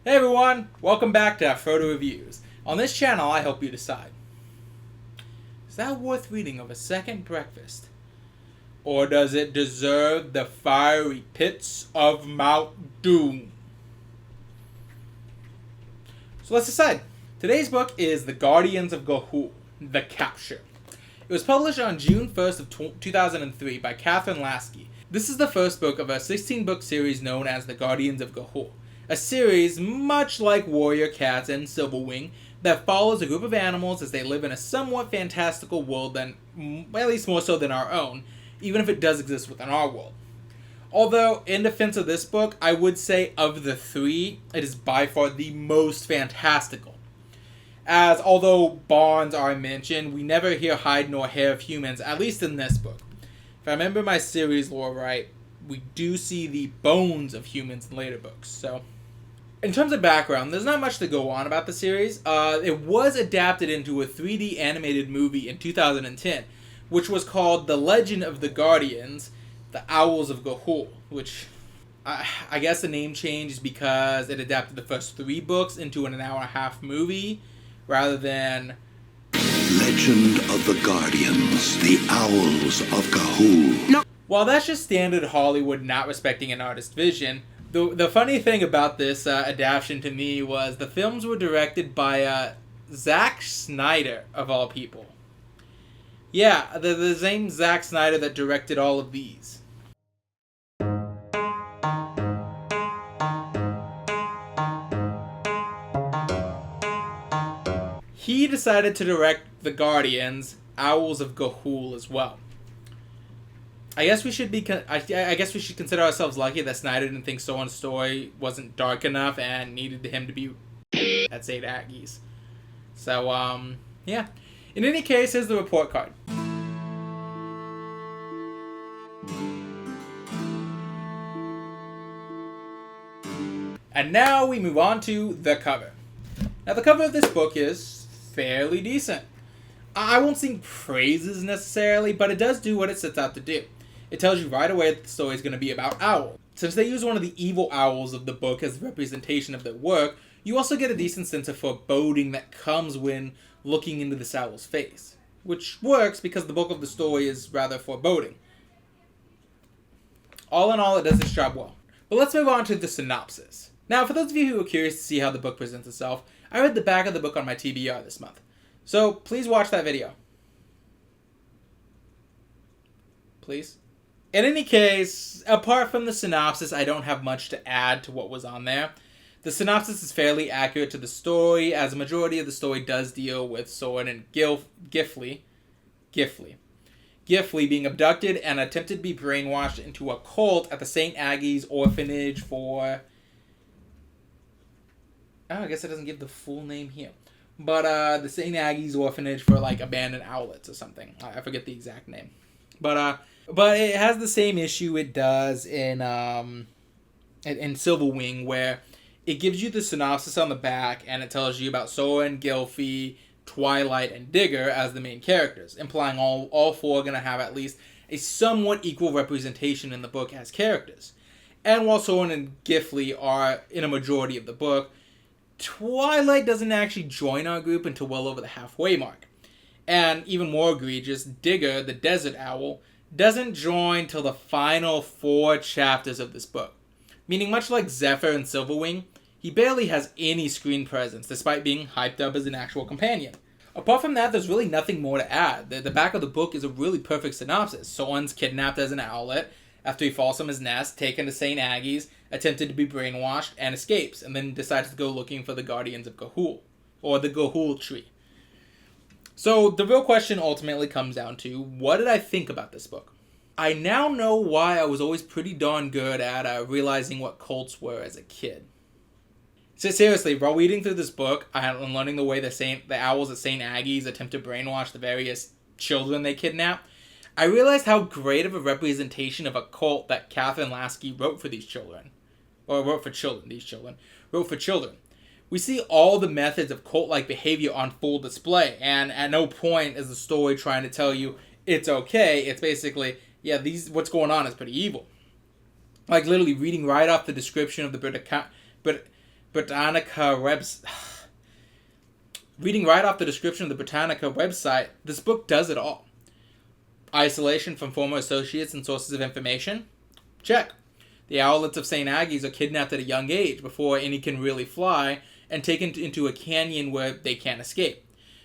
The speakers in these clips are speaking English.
Hey everyone, welcome back to Afrodo Reviews. On this channel, I help you decide. Is that worth reading of a second breakfast? Or does it deserve the fiery pits of Mount Doom? So let's decide. Today's book is The Guardians of Ga'Hoole, The Capture. It was published on June 1st of 2003 by Catherine Lasky. This is the first book of a 16-book series known as The Guardians of Ga'Hoole. A series much like Warrior Cats and Silverwing that follows a group of animals as they live in a somewhat fantastical world at least more so than our own, even if it does exist within our world. Although, in defense of this book, I would say of the three, it is by far the most fantastical. As although barns are mentioned, we never hear hide nor hair of humans, at least in this book. If I remember my series lore right, we do see the bones of humans in later books. So, in terms of background, there's not much to go on about the series. It was adapted into a 3D animated movie in 2010, which was called The Legend of the Guardians, The Owls of Ga'Hoole, which I guess the name change is because it adapted the first three books into an hour-and-a-half movie, rather than Legend of the Guardians, The Owls of Ga'Hoole. No. While that's just standard Hollywood not respecting an artist's vision, the funny thing about this adaptation to me was the films were directed by Zack Snyder, of all people. Yeah, the same Zack Snyder that directed all of these. He decided to direct The Guardians, Owls of Ga'Hoole as well. I guess we should consider ourselves lucky that Snyder didn't think Soren's story wasn't dark enough and needed him to be at St. Aggies. So, yeah. In any case, here's the report card. And now we move on to the cover. Now, the cover of this book is fairly decent. I won't sing praises necessarily, but it does do what it sets out to do. It tells you right away that the story is going to be about owls. Since they use one of the evil owls of the book as a representation of their work, you also get a decent sense of foreboding that comes when looking into this owl's face. Which works because the bulk of the story is rather foreboding. All in all, it does its job well. But let's move on to the synopsis. Now, for those of you who are curious to see how the book presents itself, I read the back of the book on my TBR this month. So, please watch that video. Please? In any case, apart from the synopsis, I don't have much to add to what was on there. The synopsis is fairly accurate to the story, as a majority of the story does deal with Soren and Gifley being abducted and attempted to be brainwashed into a cult at the St. Aggies orphanage for... I guess it doesn't give the full name here. But the St. Aggies orphanage for like abandoned owlets or something. I forget the exact name. But it has the same issue it does in Silverwing, where it gives you the synopsis on the back and it tells you about Soren, Gylfi, Twilight, and Digger as the main characters, implying all four are going to have at least a somewhat equal representation in the book as characters. And while Soren and Gifley are in a majority of the book, Twilight doesn't actually join our group until well over the halfway mark. And even more egregious, Digger, the desert owl, doesn't join till the final 4 chapters of this book. Meaning, much like Zephyr and Silverwing, he barely has any screen presence, despite being hyped up as an actual companion. Apart from that, there's really nothing more to add. The back of the book is a really perfect synopsis. Soren's kidnapped as an owlet after he falls from his nest, taken to St. Aggies, attempted to be brainwashed, and escapes, and then decides to go looking for the Guardians of Ga'Hoole, or the Ga'Hoole tree. So the real question ultimately comes down to, what did I think about this book? I now know why I was always pretty darn good at realizing what cults were as a kid. So seriously, while reading through this book and learning the way the owls at St. Aggies attempt to brainwash the various children they kidnap, I realized how great of a representation of a cult that Catherine Lasky wrote for these children. Or wrote for children. We see all the methods of cult-like behavior on full display, and at no point is the story trying to tell you it's okay. It's basically, yeah, what's going on is pretty evil. Like literally reading right off the description of the Britannica website. Reading right off the description of the Britannica website, this book does it all. Isolation from former associates and sources of information? Check. The owlets of St. Aggies are kidnapped at a young age before any can really fly and taken into a canyon where they can't escape.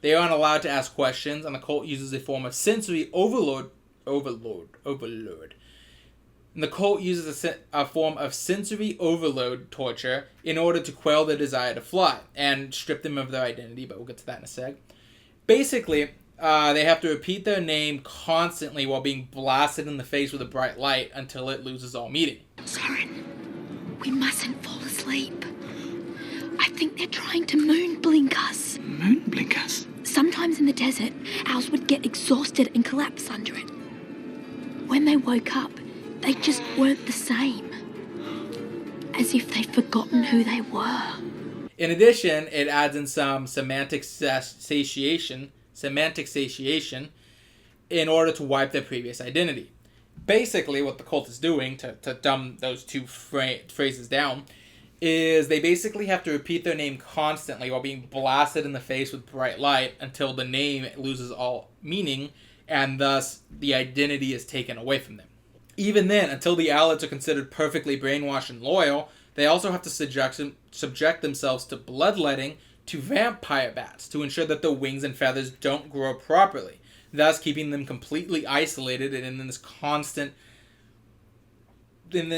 They aren't allowed to ask questions, and the cult uses a form of sensory overload. And the cult uses a form of sensory overload torture in order to quell their desire to fly and strip them of their identity, but we'll get to that in a sec. Basically, they have to repeat their name constantly while being blasted in the face with a bright light until it loses all meaning. Soren, we mustn't fall asleep. I think they're trying to moon blink us. Moon blink us? Sometimes in the desert, owls would get exhausted and collapse under it. When they woke up, they just weren't the same. As if they'd forgotten who they were. In addition, it adds in some semantic satiation in order to wipe their previous identity. Basically, what the cult is doing, to dumb those two phrases down, is they basically have to repeat their name constantly while being blasted in the face with bright light until the name loses all meaning, and thus the identity is taken away from them. Even then, until the owlets are considered perfectly brainwashed and loyal, they also have to subject themselves to bloodletting to vampire bats to ensure that their wings and feathers don't grow properly, thus keeping them completely isolated and in this constant in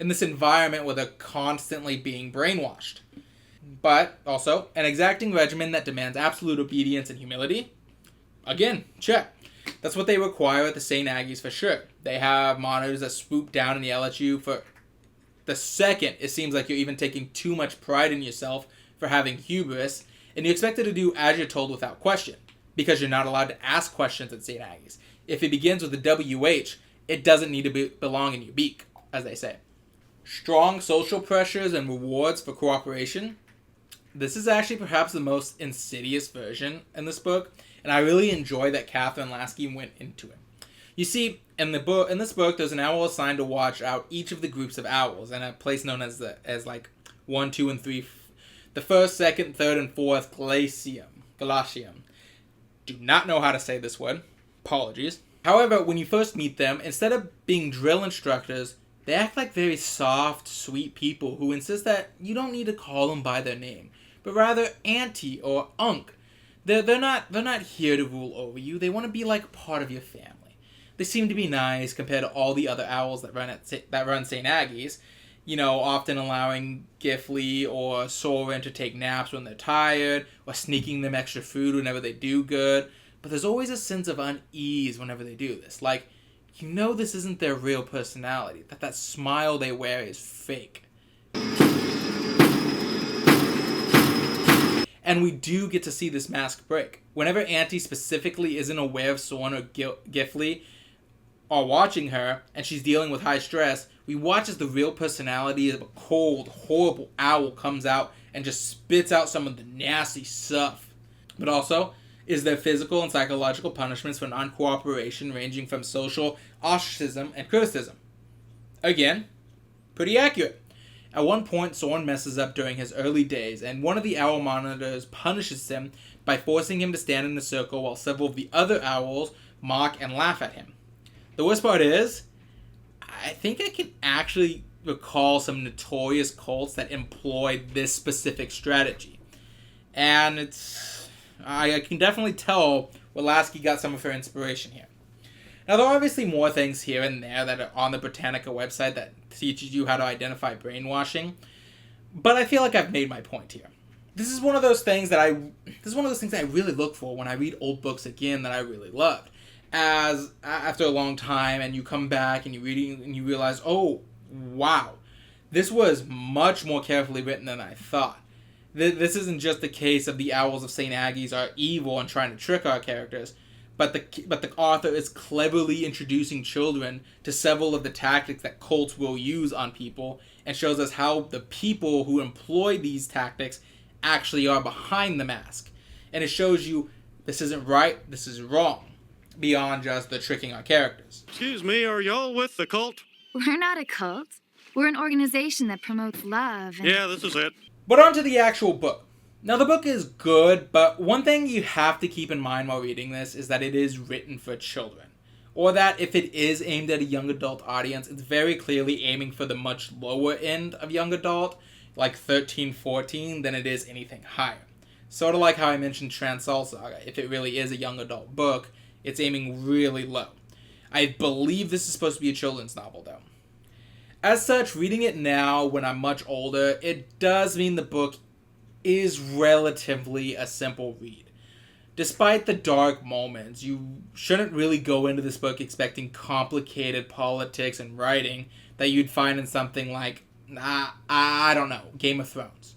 this environment where they're constantly being brainwashed. But also an exacting regimen that demands absolute obedience and humility. Again, check. That's what they require at the St. Aggies for sure. They have monitors that swoop down and yell at you for the second it seems like you're even taking too much pride in yourself for having hubris, and you expect it to do as you're told without question, because you're not allowed to ask questions at St. Aggies. If it begins with a WH, it doesn't need to belong in your beak, as they say. Strong social pressures and rewards for cooperation. This is actually perhaps the most insidious version in this book, and I really enjoy that Catherine Lasky went into it. You see, in this book, there's an owl assigned to watch out each of the groups of owls in a place known as 1, 2, and 3, the first, second, third, and fourth Glacium. Do not know how to say this word. Apologies. However, when you first meet them, instead of being drill instructors, they act like very soft, sweet people who insist that you don't need to call them by their name, but rather auntie or unc. They're not here to rule over you. They want to be like part of your family. They seem to be nice compared to all the other owls that run St. Aggies, often allowing Gifley or Soren to take naps when they're tired, or sneaking them extra food whenever they do good. But there's always a sense of unease whenever they do this. Like, this isn't their real personality, that smile they wear is fake. And we do get to see this mask break. Whenever Auntie specifically isn't aware of Soren or Gifley are watching her, and she's dealing with high stress, we watch as the real personality of a cold, horrible owl comes out and just spits out some of the nasty stuff. But also, is there physical and psychological punishments for non-cooperation ranging from social ostracism and criticism. Again, pretty accurate. At one point, Soren messes up during his early days, and one of the owl monitors punishes him by forcing him to stand in a circle while several of the other owls mock and laugh at him. The worst part is, I think I can actually recall some notorious cults that employed this specific strategy. And I can definitely tell where Lasky got some of her inspiration here. Now, there are obviously more things here and there that are on the Britannica website that teaches you how to identify brainwashing, but I feel like I've made my point here. This is one of those things that I really look for when I read old books again that I really loved. As after a long time, and you come back and you read it and you realize, oh, wow, this was much more carefully written than I thought. This isn't just the case of the owls of St. Aggies are evil and trying to trick our characters, but the author is cleverly introducing children to several of the tactics that cults will use on people, and shows us how the people who employ these tactics actually are behind the mask. And it shows you this isn't right, this is wrong, beyond just the tricking our characters. Excuse me, are y'all with the cult? We're not a cult. We're an organization that promotes love and... Yeah, this is it. But on to the actual book. Now, the book is good, but one thing you have to keep in mind while reading this is that it is written for children. Or that if it is aimed at a young adult audience, it's very clearly aiming for the much lower end of young adult, like 13, 14, than it is anything higher. Sort of like how I mentioned Transall Saga. If it really is a young adult book, it's aiming really low. I believe this is supposed to be a children's novel, though. As such, reading it now, when I'm much older, it does mean the book is relatively a simple read. Despite the dark moments, you shouldn't really go into this book expecting complicated politics and writing that you'd find in something like, I don't know, Game of Thrones.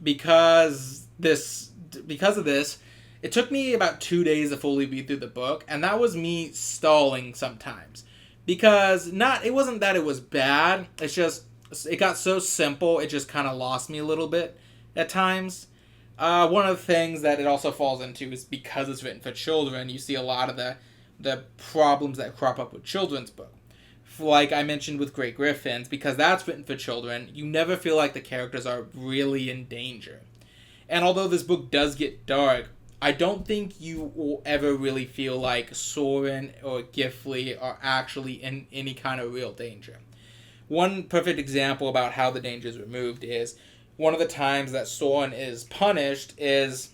Because of this, it took me about 2 days to fully read through the book, and that was me stalling sometimes. Because it wasn't that it was bad, it's just, it got so simple, it just kind of lost me a little bit at times. One of the things that it also falls into is because it's written for children, you see a lot of the problems that crop up with children's books. Like I mentioned with Great Griffins, because that's written for children, you never feel like the characters are really in danger. And although this book does get dark, I don't think you will ever really feel like Soren or Gifley are actually in any kind of real danger. One perfect example about how the danger is removed is one of the times that Soren is punished is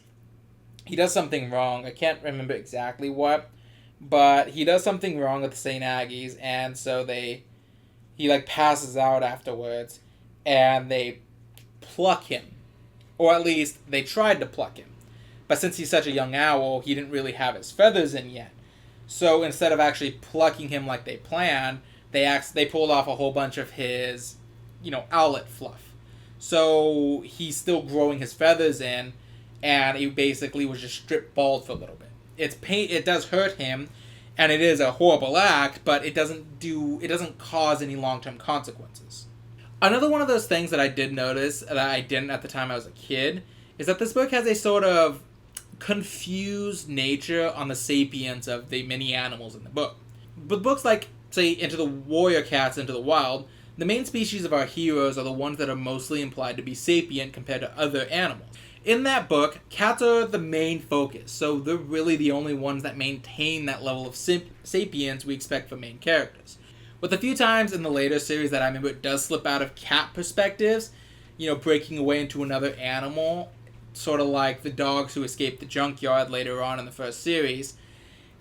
he does something wrong. I can't remember exactly what, but he does something wrong at the St. Aggie's, and so he passes out afterwards, and they pluck him. Or at least, they tried to pluck him. But since he's such a young owl, he didn't really have his feathers in yet. So instead of actually plucking him like they planned, they pulled off a whole bunch of his, owlet fluff. So he's still growing his feathers in, and he basically was just stripped bald for a little bit. It does hurt him, and it is a horrible act, but it doesn't cause any long-term consequences. Another one of those things that I did notice that I didn't at the time I was a kid is that this book has a sort of confused nature on the sapience of the many animals in the book. But books like, say, Into the Warrior Cats Into the Wild, the main species of our heroes are the ones that are mostly implied to be sapient compared to other animals. In that book, cats are the main focus, so they're really the only ones that maintain that level of sapience we expect from main characters. With a few times in the later series that I remember it does slip out of cat perspectives, breaking away into another animal, sort of like the dogs who escaped the junkyard later on in the first series.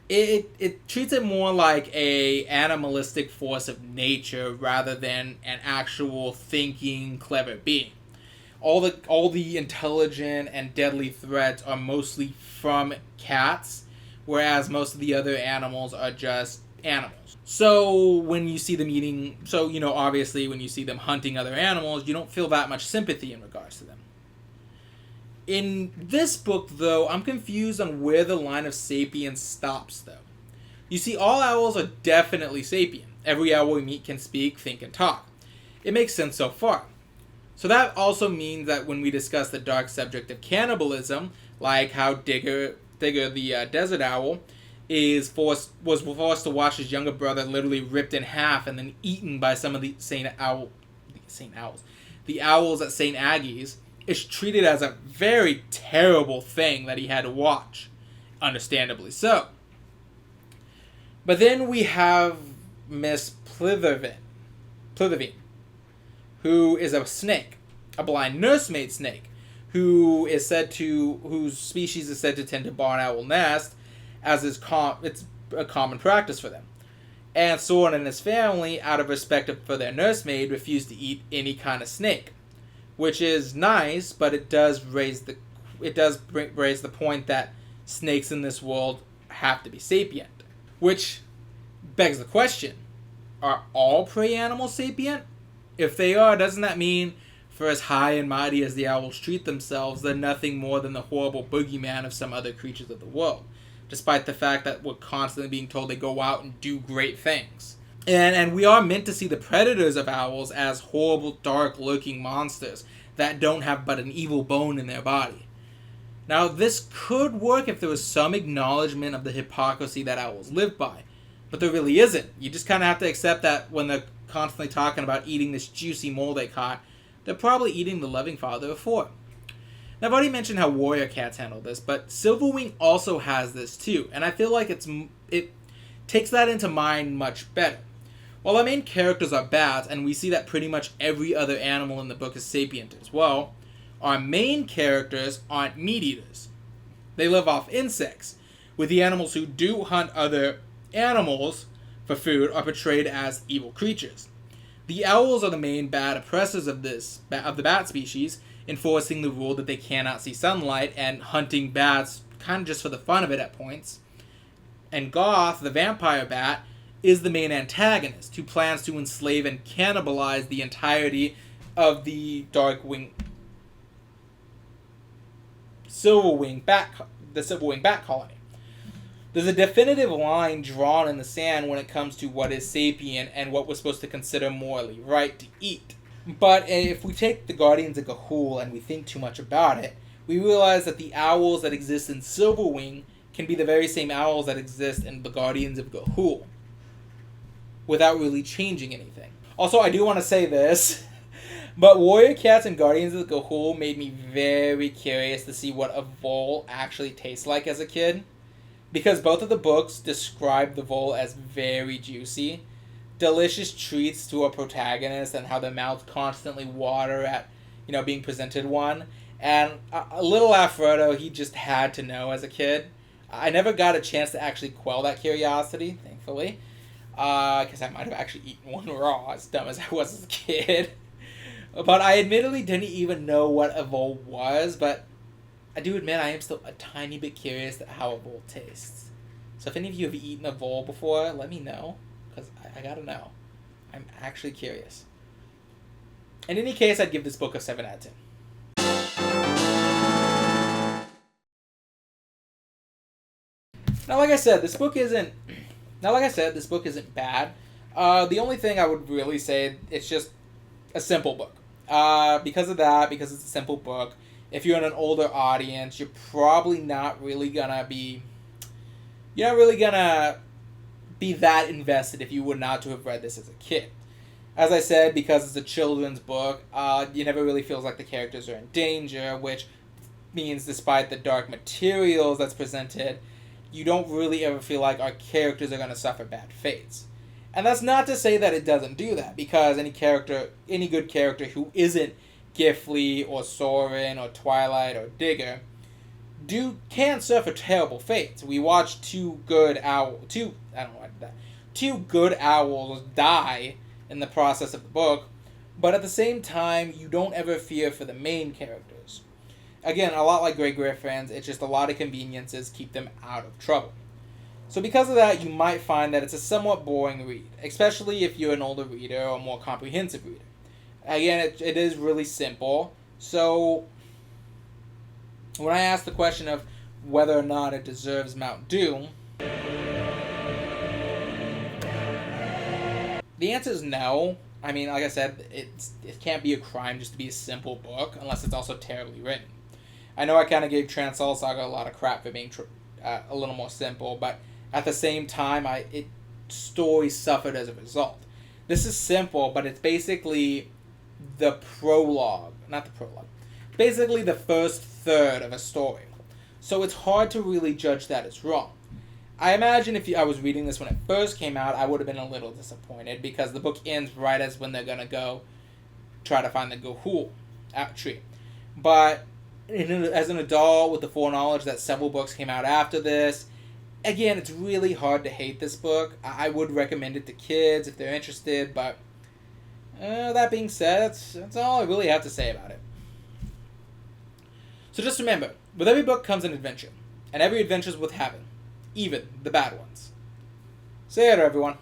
It treats it more like a animalistic force of nature rather than an actual thinking, clever being. All the intelligent and deadly threats are mostly from cats, whereas most of the other animals are just animals. So when you see them obviously when you see them hunting other animals, you don't feel that much sympathy in regards to them. In this book, though, I'm confused on where the line of sapience stops, though. You see, all owls are definitely sapient. Every owl we meet can speak, think, and talk. It makes sense so far. So that also means that when we discuss the dark subject of cannibalism, like how Digger the desert owl, was forced to watch his younger brother literally ripped in half and then eaten by some of the owls at St. Aggie's, is treated as a very terrible thing that he had to watch. Understandably so. But then we have Miss Plithervine, who is a snake, a blind nursemaid snake, whose species is said to tend to barn owl nest, as it's a common practice for them. And Soren and his family, out of respect for their nursemaid, refuse to eat any kind of snake. Which is nice, but it does raise the point that snakes in this world have to be sapient. Which begs the question, are all prey animals sapient? If they are, doesn't that mean, for as high and mighty as the owls treat themselves, they're nothing more than the horrible boogeyman of some other creatures of the world, despite the fact that we're constantly being told they go out and do great things? And we are meant to see the predators of owls as horrible, dark-looking monsters that don't have but an evil bone in their body. Now, this could work if there was some acknowledgement of the hypocrisy that owls live by, but there really isn't. You just kind of have to accept that when the constantly talking about eating this juicy mole they caught, they're probably eating the loving father of 4. Now, I've already mentioned how warrior cats handle this, but Silverwing also has this too, and I feel like it takes that into mind much better. While our main characters are bats, and we see that pretty much every other animal in the book is sapient as well, our main characters aren't meat eaters. They live off insects, with the animals who do hunt other animals for food are portrayed as evil creatures. The owls are the main bad oppressors of the bat species, enforcing the rule that they cannot see sunlight and hunting bats kind of just for the fun of it at points. And Goth, the vampire bat, is the main antagonist, who plans to enslave and cannibalize the entirety of the Silverwing bat colony. There's a definitive line drawn in the sand when it comes to what is sapient and what we're supposed to consider morally right to eat. But if we take the Guardians of Ga'Hoole and we think too much about it, we realize that the owls that exist in Silverwing can be the very same owls that exist in the Guardians of Ga'Hoole, without really changing anything. Also, I do want to say this, but Warrior Cats and Guardians of Ga'Hoole made me very curious to see what a vole actually tastes like as a kid. Because both of the books describe the vole as very juicy, delicious treats to a protagonist, and how their mouths constantly water at, being presented one. And a little Afrodo, he just had to know as a kid. I never got a chance to actually quell that curiosity, thankfully, because I might have actually eaten one raw, as dumb as I was as a kid. But I admittedly didn't even know what a vole was, but I do admit I am still a tiny bit curious at how a vole tastes. So if any of you have eaten a vole before, let me know, because I gotta know. I'm actually curious. In any case, I'd give this book a 7 out of 10. Now, like I said, this book isn't bad. The only thing I would really say, it's just a simple book. Because it's a simple book, if you're in an older audience, you're probably not really gonna be that invested if you were not to have read this as a kid. As I said, because it's a children's book, you never really feels like the characters are in danger, which means despite the dark materials that's presented, you don't really ever feel like our characters are going to suffer bad fates. And that's not to say that it doesn't do that, because any good character who isn't Gifley or Soren or Twilight or Digger can suffer terrible fates. We watched two good owls die in the process of the book, but at the same time, you don't ever fear for the main characters. Again, a lot like Grey Griffins, it's just a lot of conveniences keep them out of trouble. So because of that, you might find that it's a somewhat boring read, especially if you're an older reader or a more comprehensive reader. Again, it is really simple, so when I ask the question of whether or not it deserves Mount Doom, the answer is no. I mean, like I said, it can't be a crime just to be a simple book, unless it's also terribly written. I know I kind of gave Transall Saga a lot of crap for being a little more simple, but at the same time, story suffered as a result. This is simple, but it's basically the prologue, not the prologue, basically the first third of a story. So it's hard to really judge that as wrong. I imagine if I was reading this when it first came out, I would have been a little disappointed, because the book ends right as when they're going to go try to find the Ga'Hoole tree. But as an adult with the foreknowledge that several books came out after this, again, it's really hard to hate this book. I would recommend it to kids if they're interested, but that being said, that's all I really have to say about it. So just remember, with every book comes an adventure, and every adventure is worth having, even the bad ones. See you later, everyone.